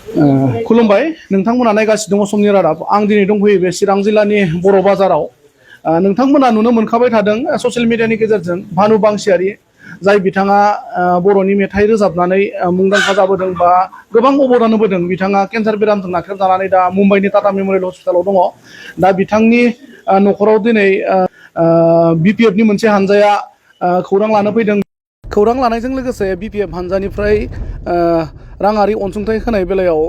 खुलुमबाय नोंथांमोना नायगासिनो दङ समनि रादाब आं दिनै दंफैयो बे चिरां जिल्लानि बर' बाजाराव नोंथांमोना नुनो मोनखाबाय थादों ससियेल मिडियानि गेजेरजों भानु बांसियारि जाय बिथाङा बर'नि मेथाइ रोजाबनानै मुंदांखा जाबोदों बा गोबां अबदान होबोदों बिथाङा केन्सार बेरामजों नाख्रेबजानानै दा मुम्बाइनि टाटा मेमरियेल हस्पिटालाव दङ दा बिथांनि न'खराव दिनै बिपिएफनि मोनसे हानजाया खौरां लानो फैदों खौरां लानायजों लोगोसे बिपिएफ हानजानिफ्राय राङारि अनसुंथाइ होनाय बेलायाव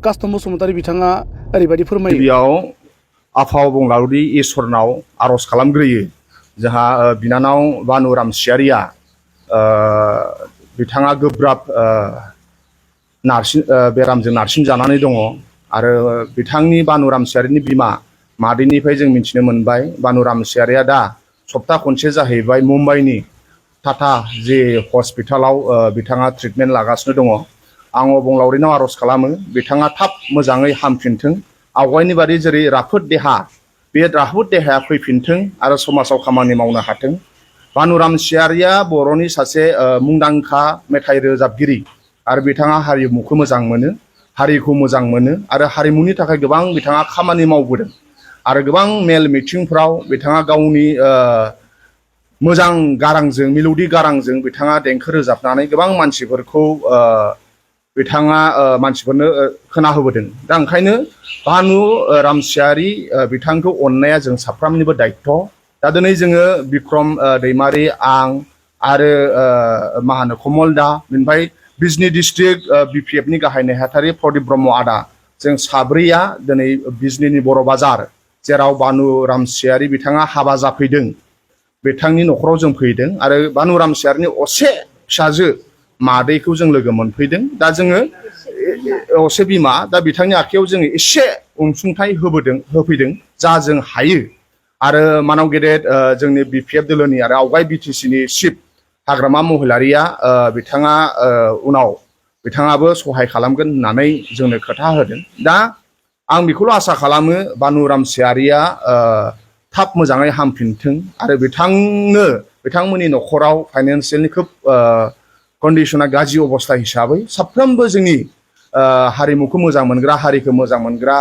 कास्टम बसुमतारी बिथाङा ओरैबायदि फोरमायो। गिबियाव आफा अबंलावरि इसोरनाव आर'ज खालामग्रोयो जोंहा बिनानाव बानु रामसियारिया बिथाङा गोब्राब बेरामजों नारसिनजानानै दङ आरो बिथांनि बानु रामसियारिनि बिमा मादैनिफ्राय जों मिथिनो मोनबाय बानु रामसियारिया दा सप्ता खनसे जाहैबाय मुम्बाइनि टाटा जे हस्पिटालाव बिथाङा ट्रिटमेन्ट लागासिनो दङ। आं अबंलावरिनाव आर'ज खालामो बिथाङा थाब मोजाङै हामफिनथों आवगायनि बादि जेरै राफोद देहा बे राफोद देहाया फैफिनथों आरो समाजाव खामानि मावनो हाथों। बानु रामसियारिया बर'नि सासे मुंदांखा मेथाइ रोजाबगिरि आरो बिथाङा हारिमुखौ मोजां मोनो हारिखौ मोजां मोनो आरो हारिमुनि थाखाय गोबां बिथाङा खामानि मावबोदों आरो गोबां मेल मिटिंफ्राव बिथाङा गावनि मोजां गारांजों मिलौदि गारांजों बिथाङा देंखो रोजाबनानै गोबां मानसिफोरखौ बिथाङा मानसिफोरनो खोनाहोबोदों। दा ओंखायनो बानु रामसियारि बिथांखौ अननाया जों साफ्रोमनिबो दायित्व'। दा दिनै जोङो बिक्रम दैमारि आं आरो मा होनो कमल दा बेनिफ्राय बिजनि डिस्ट्रिक्ट बिपिएफनि गाहाय नेहाथारि प्रदीप ब्रह्म आदा जों साब्रैया दिनै बिजनिनि बर' बाजार जेराव बानु रामसियारि बिथाङा हाबा जाफैदों बिथांनि न'खराव जों फैदों आरो बानु रामसियारिनि असे फिसाजो मादैखौ जों लोगो मोनफैदों। दा जोङो असे बिमा दा बिथांनि आखायाव जोङो एसे अनसुंथाइ होफैदों जा जों हायो आरो मानाव गेदेर जोंनि बिपिएफ दोलोनि आरो आवगाय बिटिसिनि चिफ हाग्रामा महिलारिया बिथाङा उनाव बिथाङाबो सहाय खालामगोन होननानै जोंनो खोथा होदों। दा आं बेखौल' आसा खालामो बानु रामसियारिया थाब मोजाङै हामफिनथों आरो बिथांमोननि न'खराव फाइनान्सियेलनि खोब कन्डिशना गाज्रि अबस्था हिसाबै साफ्रोमबो जोंनि हारिमुखौ मोजां मोनग्रा हारिखौ मोजां मोनग्रा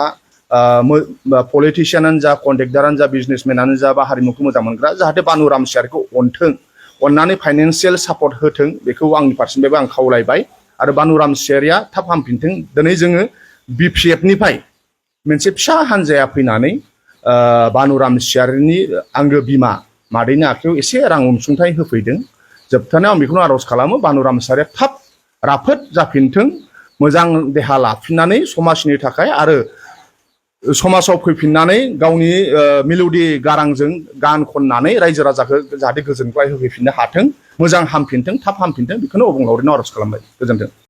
पलिटिशियानानो जा कन्ट्रेक्टरानो जा बिजनेसमेनानो जा बा हारिमुखौ मोजां मोनग्रा जाहाथे बानु रामसियारिखौ अनथों अननानै फाइनान्सियेल सापर्ट होथों बेखौ आंनि फारसेनिफ्रायबो आं खावलायबाय आरो बानु रामसियारिया थाब हामफिनथों। दिनै जोङो बिपिएफनिफ्राय मोनसे फिसा हान्जाया फैनानै बानु रामसियारिनि आंगो बिमा मादैनि आखायाव एसे रां अनसुंथाइ होफैदों। जोबथारनायाव आं बेखौनो आर'ज खालामो बानु रामसियारिया थाब राफोद जाफिनथों मोजां देहा लाफिननानै समाजनि थाखाय आरो समाजाव फैफिननानै गावनि मिलौदि गारांजों गान खननानै रायजो राजाखौ जाहाथे गोजोनग्लाय होफैफिननो हाथों मोजां हामफिनथों थाब हामफिनथों बेखौनो अबंलावरिनाव आर'ज खालामबाय। गोजोन्थों।